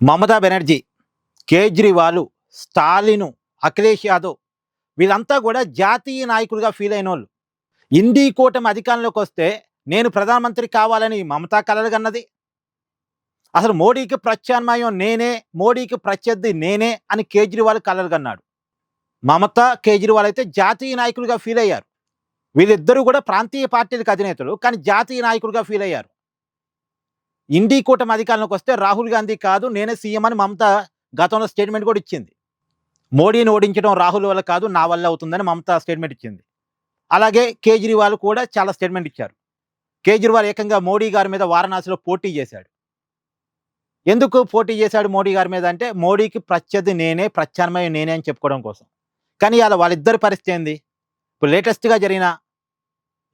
మమతా బెనర్జీ, కేజ్రీవాల్, స్టాలిన్, అఖిలేష్ యాదవ్ వీళ్ళంతా కూడా జాతీయ నాయకులుగా ఫీల్ అయినోళ్ళు. ఇండీ కూటమి అధికారంలోకి వస్తే నేను ప్రధానమంత్రి కావాలని మమతా కలలుగన్నది. అసలు మోడీకి ప్రత్యామ్నాయం నేనే, మోడీకి ప్రత్యర్థి నేనే అని కేజ్రీవాల్ కలలుగన్నాడు. మమతా, కేజ్రీవాల్ అయితే జాతీయ నాయకులుగా ఫీల్ అయ్యారు. వీళ్ళిద్దరూ కూడా ప్రాంతీయ పార్టీలకు అధినేతలు, కానీ జాతీయ నాయకులుగా ఫీల్ అయ్యారు. ఇండీ కూటమి అధికారంలోకి వస్తే రాహుల్ గాంధీ కాదు నేనే సీఎం అని మమతా గతంలో స్టేట్మెంట్ కూడా ఇచ్చింది. మోడీని ఓడించడం రాహుల్ వల్ల కాదు నా వల్ల అవుతుందని మమతా స్టేట్మెంట్ ఇచ్చింది. అలాగే కేజ్రీవాల్ కూడా చాలా స్టేట్మెంట్ ఇచ్చారు. కేజ్రీవాల్ ఏకంగా మోడీ గారి మీద వారణాసిలో పోటీ చేశాడు. ఎందుకు పోటీ చేశాడు మోడీ గారి మీద అంటే, మోడీకి ప్రత్యర్థి నేనే, ప్రత్యామ్నాయం నేనే అని చెప్పుకోవడం కోసం. కానీ అలా వాళ్ళిద్దరి పరిస్థితి ఏంది? ఇప్పుడు లేటెస్ట్గా జరిగిన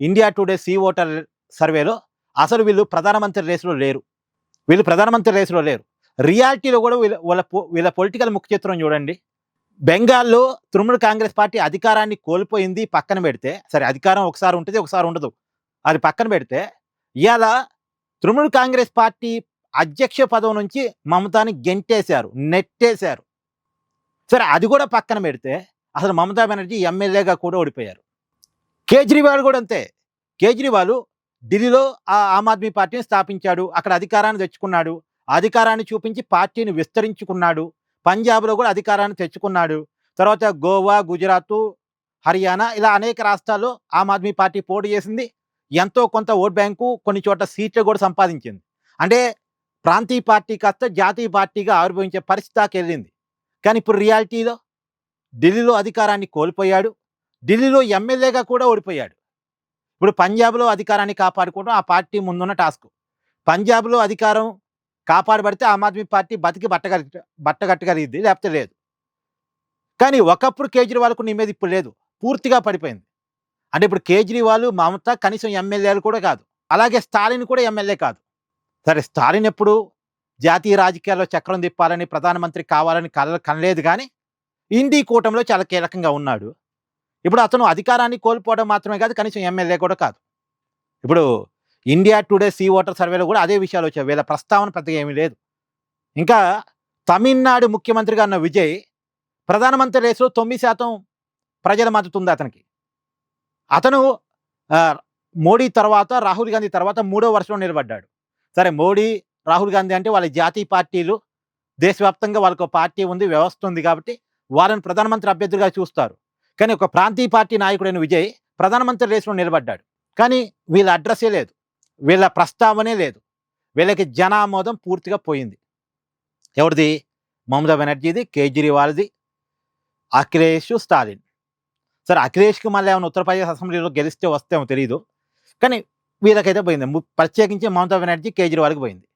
ఇండియా టుడే సీ ఓటర్ సర్వేలో అసలు వీళ్ళు ప్రధానమంత్రి రేసులో లేరు. రియాలిటీలో కూడా వీళ్ళ పొలిటికల్ ముఖ్య చిత్రం చూడండి. బెంగాల్లో తృణమూల్ కాంగ్రెస్ పార్టీ అధికారాన్ని కోల్పోయింది పక్కన పెడితే, సరే అధికారం ఒకసారి ఉంటుంది ఒకసారి ఉండదు, అది పక్కన పెడితే, ఇవాళ తృణమూల్ కాంగ్రెస్ పార్టీ అధ్యక్ష పదవి నుంచి మమతాని గెంటేశారు, నెట్టేశారు. సరే అది కూడా పక్కన పెడితే అసలు మమతా బెనర్జీ ఎమ్మెల్యేగా కూడా ఓడిపోయారు. కేజ్రీవాల్ కూడా అంతే. కేజ్రీవాల్ ఢిల్లీలో ఆమ్ ఆద్మీ పార్టీని స్థాపించాడు, అక్కడ అధికారాన్ని తెచ్చుకున్నాడు, అధికారాన్ని చూపించి పార్టీని విస్తరించుకున్నాడు. పంజాబ్లో కూడా అధికారాన్ని తెచ్చుకున్నాడు. తర్వాత గోవా, గుజరాత్, హర్యానా ఇలా అనేక రాష్ట్రాల్లో ఆమ్ ఆద్మీ పార్టీ పోటీ చేసింది. ఎంతో కొంత ఓట్ బ్యాంకు, కొన్ని చోట్ల సీట్లు కూడా సంపాదించింది. అంటే ప్రాంతీయ పార్టీ కాస్త జాతీయ పార్టీగా ఆవిర్భవించే పరిస్థితి దాకా వెళ్ళింది. కానీ ఇప్పుడు రియాలిటీలో ఢిల్లీలో అధికారాన్ని కోల్పోయాడు, ఢిల్లీలో ఎమ్మెల్యేగా కూడా ఓడిపోయాడు. ఇప్పుడు పంజాబ్లో అధికారాన్ని కాపాడుకోవడం ఆ పార్టీ ముందున్న టాస్క్. పంజాబ్లో అధికారం కాపాడబడితే ఆమ్ ఆద్మీ పార్టీ బతికి బట్టగట్టగలిగింది, లేకపోతే లేదు. కానీ ఒకప్పుడు కేజ్రీవాల్కు నీ మీద ఇప్పుడు లేదు, పూర్తిగా పడిపోయింది. అంటే ఇప్పుడు కేజ్రీవాల్, మమతా కనీసం ఎమ్మెల్యేలు కూడా కాదు, అలాగే స్టాలిన్ కూడా ఎమ్మెల్యే కాదు. సరే స్టాలిన్ ఎప్పుడు జాతీయ రాజకీయాల్లో చక్రం తిప్పాలని, ప్రధానమంత్రి కావాలని కనలేదు, కానీ ఇండీ కూటమిలో చాలా కీలకంగా ఉన్నాడు. ఇప్పుడు అతను అధికారాన్ని కోల్పోవడం మాత్రమే కాదు, కనీసం ఎమ్మెల్యే కూడా కాదు. ఇప్పుడు ఇండియా టుడే సీ ఓటర్ సర్వేలో కూడా అదే విషయాలు వచ్చాయి. వీళ్ళ ప్రస్తావన పెద్దగా ఏమీ లేదు. ఇంకా తమిళనాడు ముఖ్యమంత్రిగా ఉన్న విజయ్ ప్రధానమంత్రి రేసులో 9% ప్రజల మద్దతు ఉంది అతనికి. అతను మోడీ తర్వాత, రాహుల్ గాంధీ తర్వాత 3వ వరుసలో నిలబడ్డాడు. సరే మోడీ, రాహుల్ గాంధీ అంటే వాళ్ళ జాతీయ పార్టీలు, దేశవ్యాప్తంగా వాళ్ళకు పార్టీ ఉంది, వ్యవస్థ ఉంది, కాబట్టి వాళ్ళని ప్రధానమంత్రి అభ్యర్థిగా చూస్తారు. కానీ ఒక ప్రాంతీయ పార్టీ నాయకుడైన విజయ్ ప్రధానమంత్రి రేసులో నిలబడ్డాడు. కానీ వీళ్ళ అడ్రస్సే లేదు, వీళ్ళ ప్రస్తావనే లేదు. వీళ్ళకి జనామోదం పూర్తిగా పోయింది. ఎవరిది? మమతా బెనర్జీది, కేజ్రీవాల్ది, అఖిలేష్, స్టాలిన్. సరే అఖిలేష్కి మళ్ళీ ఏమైనా ఉత్తరప్రదేశ్ అసెంబ్లీలో గెలిస్తే వస్తేమో తెలియదు, కానీ వీళ్ళకైతే పోయింది. ప్రత్యేకించి మమతా బెనర్జీ, కేజ్రీవాల్కి పోయింది.